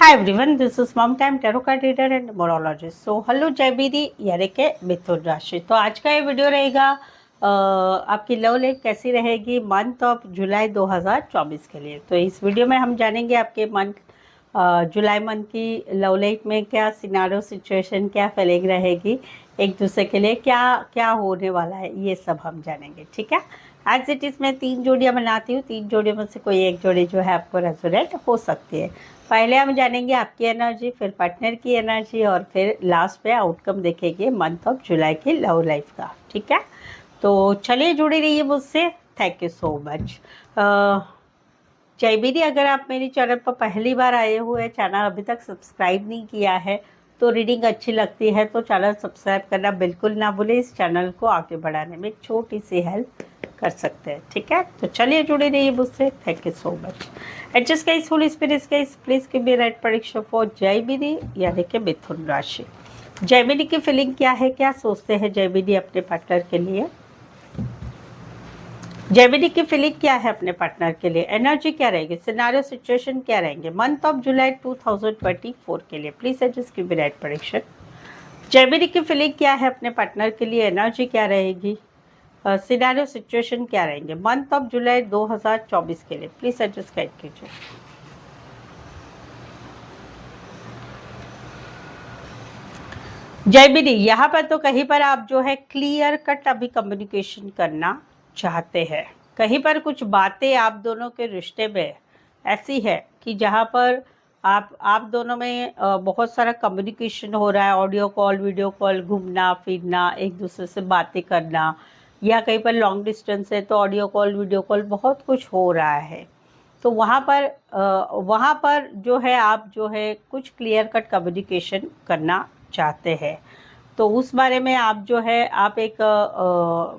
Hi everyone, this is mom time tarot card reader and numerologist. So hello जय बीदी, यानी के मिथुन राशि। तो आज का ये वीडियो रहेगा आपकी लव लाइफ कैसी रहेगी मंथ ऑफ जुलाई 2024 के लिए। तो इस वीडियो में हम जानेंगे आपके मंथ जुलाई मंथ की लव लाइफ में क्या सिनारियो सिचुएशन, क्या फीलिंग रहेगी एक दूसरे के लिए, क्या क्या होने वाला है, ये सब हम जानेंगे। ठीक है, एज इट इज़ मैं 3 जोड़ियाँ बनाती हूँ। 3 जोड़ियों में से कोई एक जोड़ी जो है आपको रेजोनेट हो सकती है। पहले हम जानेंगे आपकी एनर्जी, फिर पार्टनर की एनर्जी और फिर लास्ट पे आउटकम देखेंगे मंथ ऑफ जुलाई की लव लाइफ का। ठीक है, तो चलिए जुड़े रहिए मुझसे। Thank you so much. जय बीदी, अगर आप मेरे चैनल पर पहली बार आए हुए, चैनल अभी तक सब्सक्राइब नहीं किया है, तो रीडिंग अच्छी लगती है तो चैनल सब्सक्राइब करना बिल्कुल ना भूलें। इस चैनल को आगे बढ़ाने में एक छोटी सी हेल्प कर सकते हैं। ठीक है, तो चलिए जुड़े रहिए मुझसे। Thank you so much. Adjust guys, Holi spirit guys, please give me right prediction for जय बीदी, यानी कि मिथुन राशि। जय बीदी की फीलिंग क्या है, क्या सोचते हैं जय बीदी अपने पार्टनर के लिए? जय बीदी की फीलिंग क्या है अपने पार्टनर के लिए? एनर्जी क्या रहेगी? सिनारियो सिचुएशन क्या रहेंगे मंथ ऑफ जुलाई 2024 के लिए? Please adjust give me right prediction. जय बीदी की फीलिंग क्या है अपने पार्टनर के लिए? एनर्जी क्या रहेगी? सिनेरियो सिचुएशन क्या रहेंगे मंथ ऑफ जुलाई 2024 के लिए? प्लीज एडजस्ट गाइड कीजिए। जय बीदी, यहाँ पर तो कहीं पर आप जो है क्लियर कट अभी कम्युनिकेशन करना चाहते हैं। कहीं पर कुछ बातें आप दोनों के रिश्ते में ऐसी है कि जहाँ पर आप दोनों में बहुत सारा कम्युनिकेशन हो रहा है। ऑडियो कॉल, वीडियो कॉल, घूमना फिरना, एक दूसरे से बातें करना, या कहीं पर लॉन्ग डिस्टेंस है तो ऑडियो कॉल, वीडियो कॉल, बहुत कुछ हो रहा है। तो वहाँ पर जो है आप जो है कुछ क्लियर कट कम्युनिकेशन करना चाहते हैं। तो उस बारे में आप जो है आप एक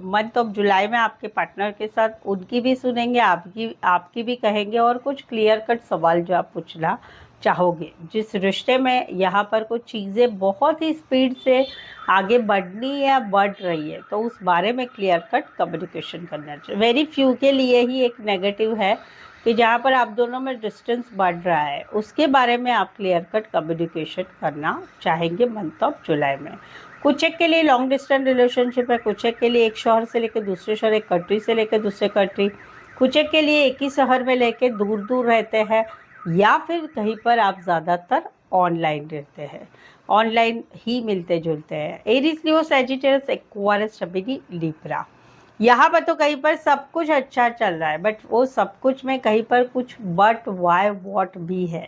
मंथ ऑफ जुलाई में आपके पार्टनर के साथ उनकी भी सुनेंगे, आपकी आपकी भी कहेंगे, और कुछ क्लियर कट सवाल जो आप पूछना चाहोगे जिस रिश्ते में यहाँ पर कुछ चीज़ें बहुत ही स्पीड से आगे बढ़नी या बढ़ रही है, तो उस बारे में क्लियर कट कम्युनिकेशन करना चाहिए। वेरी फ्यू के लिए ही एक नेगेटिव है कि जहाँ पर आप दोनों में डिस्टेंस बढ़ रहा है, उसके बारे में आप क्लियर कट कम्युनिकेशन करना चाहेंगे मंथ ऑफ जुलाई में। कुछ एक के लिए लॉन्ग डिस्टेंस रिलेशनशिप है, कुछ एक के लिए एक शहर से लेकर दूसरे शहर, एक कंट्री से लेकर दूसरे कंट्री, कुछ एक के लिए एक ही शहर में लेकर दूर दूर रहते हैं, या फिर कहीं पर आप ज़्यादातर ऑनलाइन रहते हैं, ऑनलाइन ही मिलते जुलते हैं। एरीज, लियो, सैजिटेरियस, एक्वारिस, शबीनी, लिब्रा। यहाँ पर तो कहीं पर सब कुछ अच्छा चल रहा है, बट वो सब कुछ में कहीं पर कुछ बट, वाई, वॉट भी है,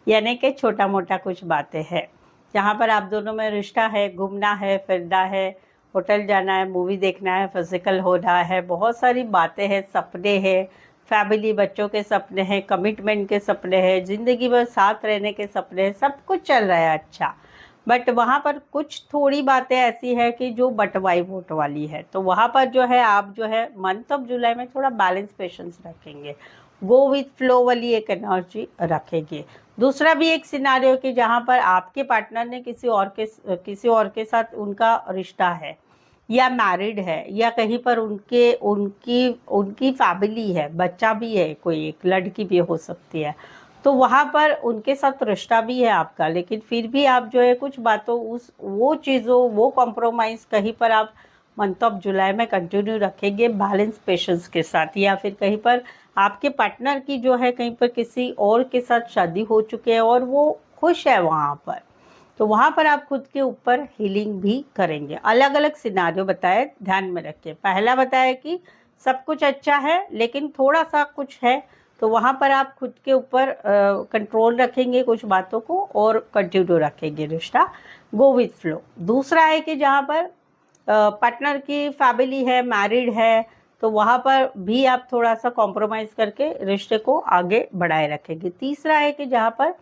यानी कि छोटा मोटा कुछ बातें हैं जहाँ पर आप दोनों में रिश्ता है, घूमना है, फिरना है, होटल जाना है, मूवी देखना है, फिजिकल होना है, बहुत सारी बातें हैं, सपने हैं, फैमिली, बच्चों के सपने हैं, कमिटमेंट के सपने हैं, ज़िंदगी भर साथ रहने के सपने हैं, सब कुछ चल रहा है अच्छा। बट वहाँ पर कुछ थोड़ी बातें ऐसी है कि जो बटवाई वोट वाली है, तो वहाँ पर जो है आप जो है मंथ ऑफ जुलाई में थोड़ा बैलेंस पेशेंस रखेंगे, गो विथ फ्लो वाली एक एनर्जी रखेंगे। दूसरा भी एक सिनारियो कि जहाँ पर आपके पार्टनर ने किसी और के साथ उनका रिश्ता है, या मैरिड है, या कहीं पर उनके उनकी उनकी फैमिली है, बच्चा भी है, कोई एक लड़की भी हो सकती है, तो वहाँ पर उनके साथ रिश्ता भी है आपका, लेकिन फिर भी आप जो है कुछ बातों वो चीज़ों, वो कॉम्प्रोमाइज़ कहीं पर आप मंथ ऑफ जुलाई में कंटिन्यू रखेंगे बैलेंस पेशेंस के साथ। या फिर कहीं पर आपके पार्टनर की जो है कहीं पर किसी और के साथ शादी हो चुकी है और वो खुश है वहाँ पर, तो वहाँ पर आप खुद के ऊपर हीलिंग भी करेंगे। अलग अलग सिनारियो बताए, ध्यान में रखिए। पहला बताया कि सब कुछ अच्छा है लेकिन थोड़ा सा कुछ है, तो वहाँ पर आप खुद के ऊपर कंट्रोल रखेंगे कुछ बातों को और कंटिन्यू रखेंगे रिश्ता, गो विथ फ्लो। दूसरा है कि जहाँ पर पार्टनर की फैमिली है, मैरिड है, तो वहाँ पर भी आप थोड़ा सा कॉम्प्रोमाइज़ करके रिश्ते को आगे बढ़ाए रखेंगे। तीसरा है कि जहाँ पर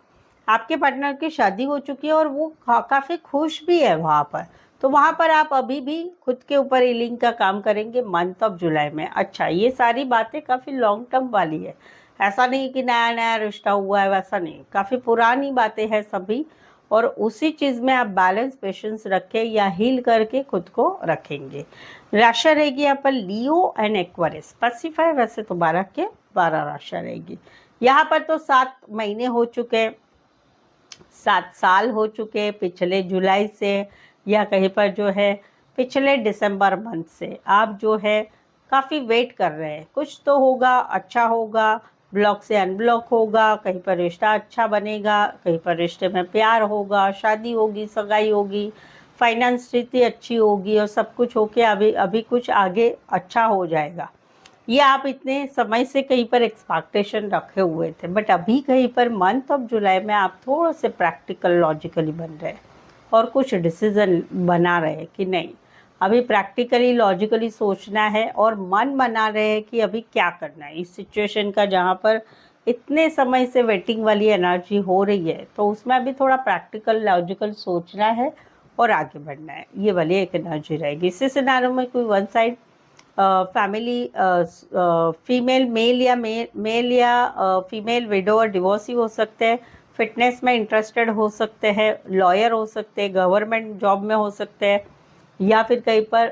आपके पार्टनर की शादी हो चुकी है और वो काफ़ी खुश भी है वहाँ पर, तो वहाँ पर आप अभी भी खुद के ऊपर हीलिंग का काम करेंगे मंथ ऑफ जुलाई में। अच्छा, ये सारी बातें काफ़ी लॉन्ग टर्म वाली है, ऐसा नहीं कि नया नया रिश्ता हुआ है, वैसा नहीं, काफ़ी पुरानी बातें हैं सभी, और उसी चीज़ में आप बैलेंस पेशेंस रखें या हील करके खुद को रखेंगे। राशि रहेगी यहाँ पर लियो एंड एक्वारिस, स्पेसिफाई वैसे तो 12 के 12 राशि रहेगी। यहाँ पर तो 7 महीने हो चुके हैं, 7 साल हो चुके पिछले जुलाई से, या कहीं पर जो है पिछले दिसंबर मंथ से आप जो है काफ़ी वेट कर रहे हैं। कुछ तो होगा, अच्छा होगा, ब्लॉक से अनब्लॉक होगा, कहीं पर रिश्ता अच्छा बनेगा, कहीं पर रिश्ते में प्यार होगा, शादी होगी, सगाई होगी, फाइनेंस स्थिति अच्छी होगी और सब कुछ होके अभी अभी कुछ आगे अच्छा हो जाएगा। ये आप इतने समय से कहीं पर एक्सपेक्टेशन रखे हुए थे, बट अभी कहीं पर मंथ ऑफ जुलाई में आप थोड़े से प्रैक्टिकल लॉजिकली बन रहे हैं और कुछ डिसीजन बना रहे हैं कि नहीं, अभी प्रैक्टिकली लॉजिकली सोचना है और मन बना रहे हैं कि अभी क्या करना है इस सिचुएशन का, जहाँ पर इतने समय से वेटिंग वाली एनर्जी हो रही है, तो उसमें अभी थोड़ा प्रैक्टिकल लॉजिकल सोचना है और आगे बढ़ना है। ये वाली एक एनर्जी रहेगी। इसी सिनारियो में कोई one side family female male या मेल या फीमेल विडो और डिवोर्सी हो सकते हैं, फिटनेस में इंटरेस्टेड हो सकते हैं, लॉयर हो सकते हैं, गवर्नमेंट जॉब में हो सकते हैं, या फिर कहीं पर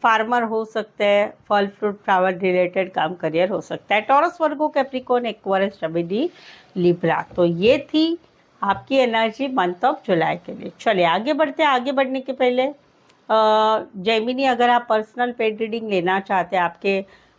फार्मर हो सकते हैं, फल फ्रूट फ्लावर रिलेटेड काम करियर हो सकता है। टॉरस, वर्गो, कैप्रिकॉर्न, एक्वेरियस, जेमिनी, लिब्रा। तो ये थी आपकी एनर्जी मंथ ऑफ जुलाई के लिए। चलिए आगे बढ़ते हैं। आगे बढ़ने के पहले जेमिनी, अगर आप पर्सनल पेड रीडिंग लेना चाहते हैं,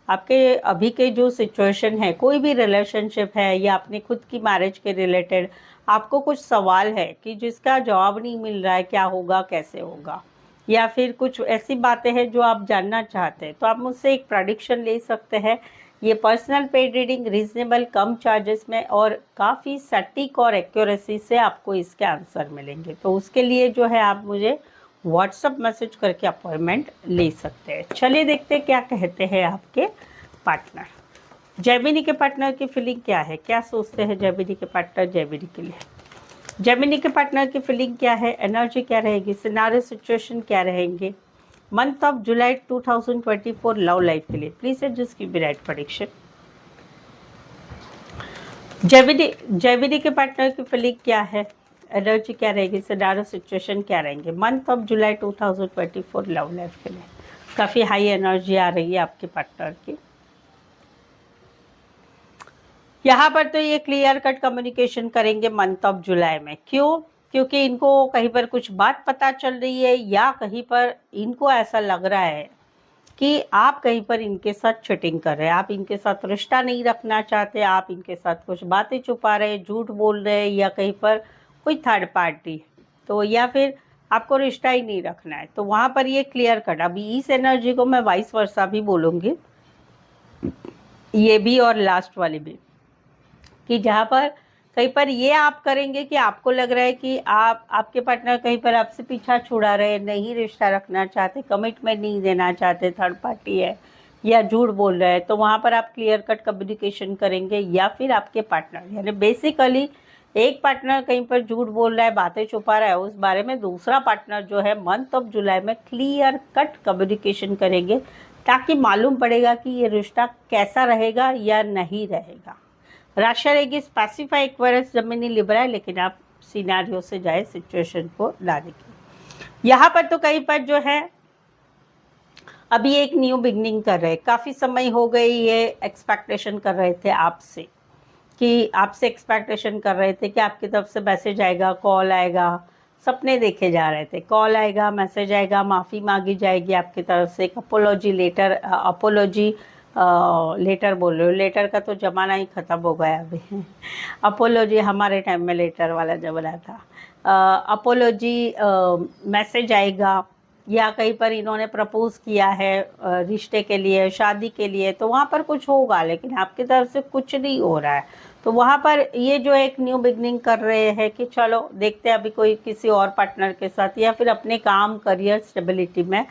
आपके अभी के जो सिचुएशन है, कोई भी रिलेशनशिप है या अपने खुद की मैरिज के रिलेटेड आपको कुछ सवाल है कि जिसका जवाब नहीं मिल रहा है, क्या होगा, कैसे होगा, या फिर कुछ ऐसी बातें हैं जो आप जानना चाहते हैं, तो आप मुझसे एक प्रेडिक्शन ले सकते हैं। ये पर्सनल पेड रीडिंग रीजनेबल कम चार्जेस में और काफ़ी सटीक और एक्यूरेसी से आपको इसके आंसर मिलेंगे। तो उसके लिए जो है आप मुझे व्हाट्सअप मैसेज करके अपॉइंटमेंट ले सकते हैं। चलिए देखते हैं क्या कहते हैं आपके पार्टनर। जेमिनी के पार्टनर की फीलिंग क्या है, क्या सोचते हैं जेमिनी के पार्टनर जेमिनी के लिए। जेमिनी के पार्टनर की फीलिंग क्या है, एनर्जी क्या रहेगी, सिनारियो सिचुएशन क्या रहेंगे month of July 2024 love life के लिए। Please just give me right prediction. Gemini के पार्टनर की फीलिंग क्या है, एनर्जी क्या रहेगी, सिनारियो सिचुएशन क्या रहेंगे month of July 2024 love life के लिए। काफ़ी हाई एनर्जी आ रही है आपके पार्टनर की। यहाँ पर तो ये क्लियर कट कम्युनिकेशन करेंगे मंथ ऑफ जुलाई में। क्यों? क्योंकि इनको कहीं पर कुछ बात पता चल रही है, या कहीं पर इनको ऐसा लग रहा है कि आप कहीं पर इनके साथ चीटिंग कर रहे हैं, आप इनके साथ रिश्ता नहीं रखना चाहते, आप इनके साथ कुछ बातें छुपा रहे हैं, झूठ बोल रहे हैं, या कहीं पर कोई थर्ड पार्टी, तो या फिर आपको रिश्ता ही नहीं रखना है। तो वहाँ पर ये क्लियर कट, अभी इस एनर्जी को मैं वाइस वर्सा भी बोलूँगी, ये भी और लास्ट वाली भी, कि जहाँ पर कहीं पर ये आप करेंगे कि आपको लग रहा है कि आपके पार्टनर कहीं पर आपसे पीछा छुड़ा रहे, नहीं रिश्ता रखना चाहते, कमिटमेंट नहीं देना चाहते, थर्ड पार्टी है या झूठ बोल रहे हैं, तो वहाँ पर आप क्लियर कट कम्युनिकेशन करेंगे। या फिर आपके पार्टनर, यानी बेसिकली एक पार्टनर कहीं पर झूठ बोल रहा है, बातें छुपा रहा है, उस बारे में दूसरा पार्टनर जो है मंथ ऑफ जुलाई में क्लियर कट कम्युनिकेशन करेंगे, ताकि मालूम पड़ेगा कि ये रिश्ता कैसा रहेगा या नहीं रहेगा। राशि रहेगी स्पेसिफाई एक्वेरियस, जेमिनी, लिब्रा है, लेकिन आप सिनेरियो से जाए सिचुएशन को लाने की। यहाँ पर तो कहीं पर जो है अभी एक न्यू बिगनिंग कर रहे हैं, काफ़ी समय हो गई ये एक्सपेक्टेशन कर रहे थे आपसे, कि आपसे एक्सपेक्टेशन कर रहे थे कि आपकी तरफ से मैसेज आएगा, कॉल आएगा, सपने देखे जा रहे थे, कॉल आएगा, मैसेज आएगा, माफ़ी मांगी जाएगी आपकी तरफ से, एक अपोलॉजी लेटर, अपोलॉजी लेटर बोल रहे हो, लेटर का तो ज़माना ही ख़त्म हो गया अभी अपोलॉजी हमारे टाइम में लेटर वाला ज़माना था। अपोलॉजी मैसेज आएगा, या कहीं पर इन्होंने प्रपोज किया है रिश्ते के लिए, शादी के लिए, तो वहाँ पर कुछ होगा, लेकिन आपकी तरफ से कुछ नहीं हो रहा है। तो वहाँ पर ये जो एक न्यू बिगनिंग कर रहे हैं कि चलो देखते हैं अभी कोई किसी और पार्टनर के साथ, या फिर अपने काम, करियर, स्टेबिलिटी में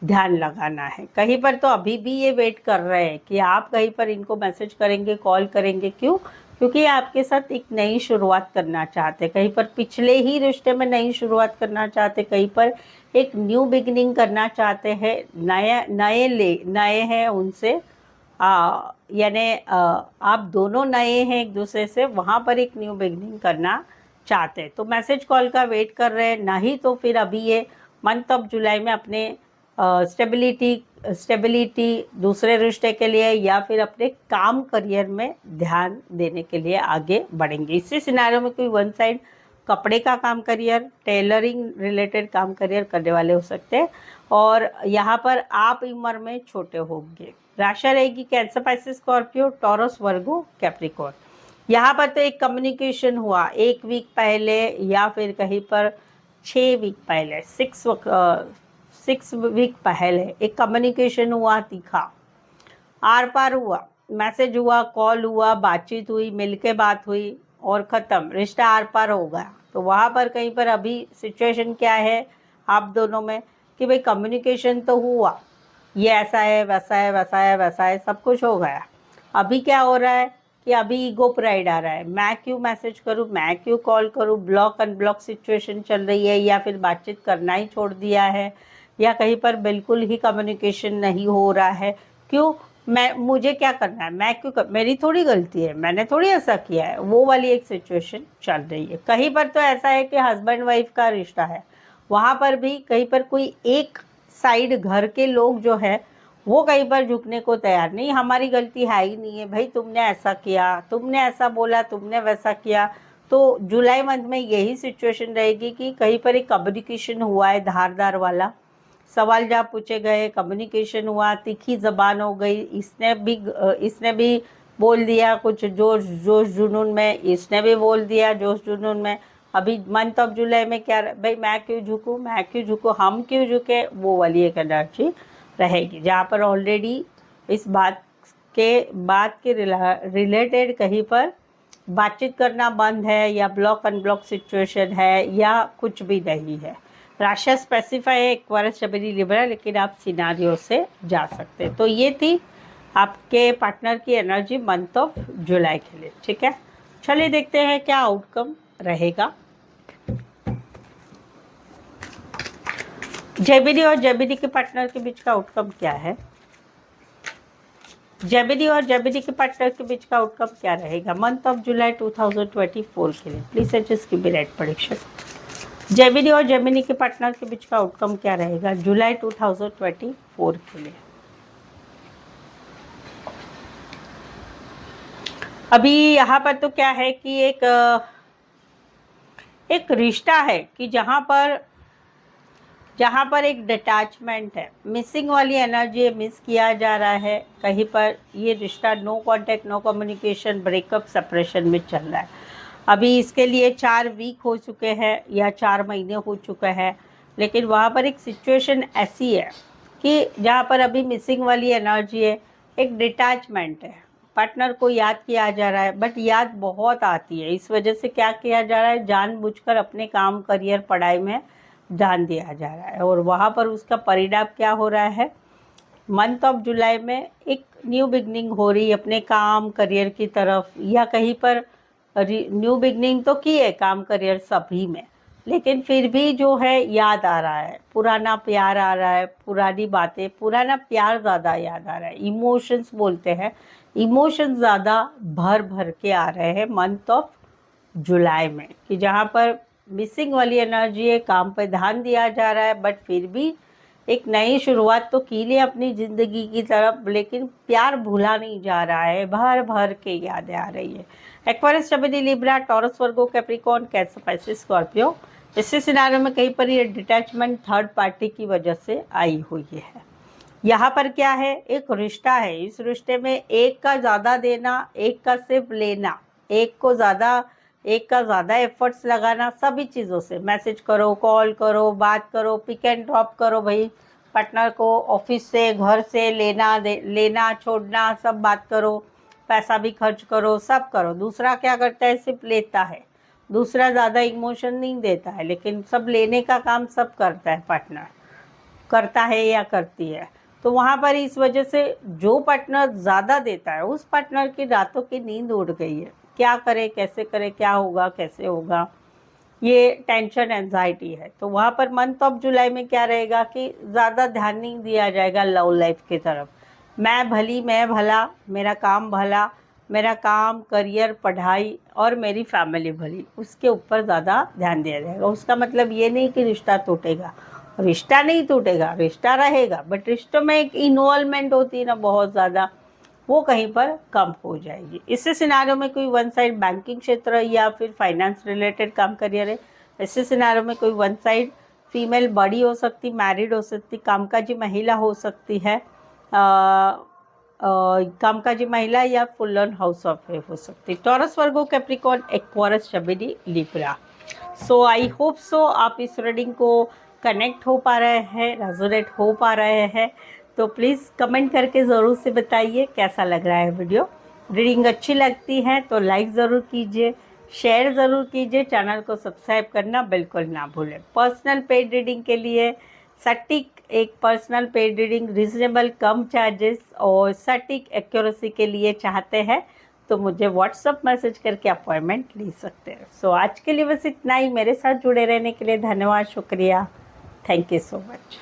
ध्यान लगाना है। कहीं पर तो अभी भी ये वेट कर रहे हैं कि आप कहीं पर इनको मैसेज करेंगे, कॉल करेंगे। क्यों? क्योंकि आपके साथ एक नई शुरुआत करना चाहते, कहीं पर पिछले ही रिश्ते में नई शुरुआत करना चाहते, कहीं पर एक न्यू बिगिनिंग करना चाहते हैं, नए हैं उनसे, यानी आप दोनों नए हैं एक दूसरे से, वहाँ पर एक न्यू बिगिनिंग करना चाहते हैं। तो मैसेज कॉल का वेट कर रहे हैं, नहीं तो फिर अभी ये मंथ ऑफ जुलाई में अपने स्टेबिलिटी स्टेबिलिटी दूसरे रिश्ते के लिए या फिर अपने काम करियर में ध्यान देने के लिए आगे बढ़ेंगे। इसी सिनारियो में कोई वन साइड कपड़े का काम करियर, टेलरिंग रिलेटेड काम करियर करने वाले हो सकते हैं और यहाँ पर आप उम्र में छोटे होंगे। राशि रहेगी कैंसर, पाइसेस, स्कॉर्पियो, टॉरस, वर्गो, कैप्रिकॉर्न। यहाँ पर तो एक कम्युनिकेशन हुआ 1 वीक पहले या फिर कहीं पर 6 वीक पहले, 6 वीक पहले एक कम्युनिकेशन हुआ, तीखा आर पार हुआ, मैसेज हुआ, कॉल हुआ, बातचीत हुई, मिलके बात हुई और ख़त्म, रिश्ता आर पार हो गया। तो वहाँ पर कहीं पर अभी सिचुएशन क्या है आप दोनों में कि भाई कम्युनिकेशन तो हुआ, ये ऐसा है, वैसा है, वैसा है, वैसा है, सब कुछ हो गया। अभी क्या हो रहा है कि अभी ईगो प्राइड आ रहा है, मैं क्यों मैसेज करूं, मैं क्यों कॉल करूं, ब्लॉक अनब्लॉक सिचुएशन चल रही है या फिर बातचीत करना ही छोड़ दिया है या कहीं पर बिल्कुल ही कम्युनिकेशन नहीं हो रहा है। क्यों, मुझे क्या करना है, मैं क्यों मेरी थोड़ी गलती है, मैंने थोड़ी ऐसा किया है, वो वाली एक सिचुएशन चल रही है। कहीं पर तो ऐसा है कि हस्बैंड वाइफ का रिश्ता है, वहाँ पर भी कहीं पर कोई एक साइड घर के लोग जो है वो कहीं पर झुकने को तैयार नहीं, हमारी गलती है ही नहीं है भाई, तुमने ऐसा किया, तुमने ऐसा बोला, तुमने वैसा किया। तो जुलाई मंथ में यही सिचुएशन रहेगी कि कहीं पर एक कम्युनिकेशन हुआ है धारदार वाला, सवाल जवाब पूछे गए, कम्युनिकेशन हुआ, तीखी ज़बान हो गई, इसने भी बोल दिया कुछ जोश जुनून में, इसने भी बोल दिया जोश जुनून में। अभी मंथ ऑफ जुलाई में क्या भाई, मैं क्यों झुकूँ, मैं क्यों झुकूँ, हम क्यों झुके, वो वाली एक एनर्जी रहेगी जहाँ पर ऑलरेडी इस बात के रिलेटेड कहीं पर बातचीत करना बंद है या ब्लॉक अनब्लॉक सिचुएशन है या कुछ भी नहीं है। राशि स्पेसिफाई है एक्वायरस, शबरी, लिब्रा, लेकिन आप सिनारियो से जा सकते हैं। तो ये थी आपके पार्टनर की एनर्जी मंथ ऑफ जुलाई के लिए। ठीक है, चलिए देखते हैं क्या आउटकम रहेगा। जेमिनी और जेमिनी के पार्टनर के बीच का आउटकम क्या है, जेमिनी और जेमिनी के पार्टनर के बीच का आउटकम क्या रहेगा मंथ ऑफ जुलाई 2024 के लिए। Please suggest keep right prediction. Gemini और जेमिनी के पार्टनर के बीच का आउटकम क्या रहेगा जुलाई 2024 के लिए। अभी यहाँ पर तो क्या है कि एक रिश्ता है कि जहाँ पर एक डिटैचमेंट है, मिसिंग वाली एनर्जी, मिस किया जा रहा है कहीं पर, ये रिश्ता no contact, no communication, breakup, separation में चल रहा है। अभी इसके लिए 4 वीक हो चुके हैं या 4 महीने हो चुके हैं, लेकिन वहाँ पर एक सिचुएशन ऐसी है कि जहाँ पर अभी मिसिंग वाली एनर्जी है, एक डिटैचमेंट है, पार्टनर को याद किया जा रहा है बट याद बहुत आती है। इस वजह से क्या किया जा रहा है, जानबूझकर अपने काम, करियर, पढ़ाई में ध्यान दिया जा रहा है और वहाँ पर उसका परिणाम क्या हो रहा है, मंथ ऑफ जुलाई में एक न्यू बिगनिंग हो रही है अपने काम करियर की तरफ, या कहीं पर न्यू बिगनिंग तो की है काम करियर सभी में, लेकिन फिर भी जो है याद आ रहा है, पुराना प्यार आ रहा है, पुरानी बातें, पुराना प्यार ज़्यादा याद आ रहा है, इमोशंस बोलते हैं, इमोशंस ज़्यादा भर भर के आ रहे हैं मंथ ऑफ जुलाई में, कि जहाँ पर मिसिंग वाली एनर्जी है, काम पे ध्यान दिया जा रहा है बट फिर भी एक नई शुरुआत तो की लिए अपनी ज़िंदगी की तरफ, लेकिन प्यार भूला नहीं जा रहा है, भर भर के यादें आ रही है। एक्वायरस, शबरी, लिब्रा, टॉरस, वर्गो, कैप्रिकॉर्न, कैंसर, पाइसेस, स्कॉर्पियो, इसी सिनारियो में कहीं पर ये डिटैचमेंट थर्ड पार्टी की वजह से आई हुई है। यहाँ पर क्या है, एक रिश्ता है, इस रिश्ते में एक का ज़्यादा देना, एक का सिर्फ लेना, एक का ज़्यादा एफर्ट्स लगाना, सभी चीज़ों से मैसेज करो, कॉल करो, बात करो, पिक एंड ड्रॉप करो भाई पार्टनर को, ऑफिस से, घर से लेना छोड़ना, सब बात करो, पैसा भी खर्च करो, सब करो। दूसरा क्या करता है, सिर्फ लेता है, दूसरा ज़्यादा इमोशन नहीं देता है, लेकिन सब लेने का काम सब करता है, पार्टनर करता है या करती है। तो वहाँ पर इस वजह से जो पार्टनर ज़्यादा देता है उस पार्टनर की रातों की नींद उड़ गई है, क्या करे, कैसे करे, क्या होगा, कैसे होगा, ये टेंशन, एंजाइटी है। तो वहाँ पर मंथ ऑफ जुलाई में क्या रहेगा कि ज़्यादा ध्यान नहीं दिया जाएगा लव लाइफ की तरफ, मैं भली मैं भला, मेरा काम भला, मेरा काम, करियर, पढ़ाई और मेरी फैमिली भली, उसके ऊपर ज़्यादा ध्यान दिया जाएगा। उसका मतलब ये नहीं कि रिश्ता टूटेगा, रिश्ता नहीं टूटेगा, रिश्ता रहेगा, बट रिश्तों में एक इन्वॉल्वमेंट होती है ना बहुत ज़्यादा, वो कहीं पर कम हो जाएगी। इसी सिनारियों में कोई वन साइड बैंकिंग क्षेत्र या फिर फाइनेंस रिलेटेड काम करियर है, ऐसे सिनारियों में कोई वन साइड फीमेल बड़ी हो सकती, मैरिड हो सकती, कामकाजी महिला हो सकती है, कामकाजी महिला या फुल ऑन हाउस ऑफ हो सकती, taurus, Virgo, Capricorn, Aquarius, Gemini, Libra. So I hope so आप इस रीडिंग को कनेक्ट हो पा रहे हैं, रेजोनेट हो पा रहे हैं। तो प्लीज़ कमेंट करके ज़रूर से बताइए कैसा लग रहा है वीडियो। रीडिंग अच्छी लगती है तो लाइक ज़रूर कीजिए, शेयर ज़रूर कीजिए, चैनल को सब्सक्राइब करना बिल्कुल ना भूलें। पर्सनल पेड रीडिंग के लिए सटीक एक पर्सनल पेड रीडिंग, रिजनेबल कम चार्जेस और सटीक एक्यूरेसी के लिए चाहते हैं तो मुझे व्हाट्सअप मैसेज करके अपॉइंटमेंट ले सकते हैं। सो आज के लिए बस इतना ही। मेरे साथ जुड़े रहने के लिए धन्यवाद, शुक्रिया, थैंक यू सो मच।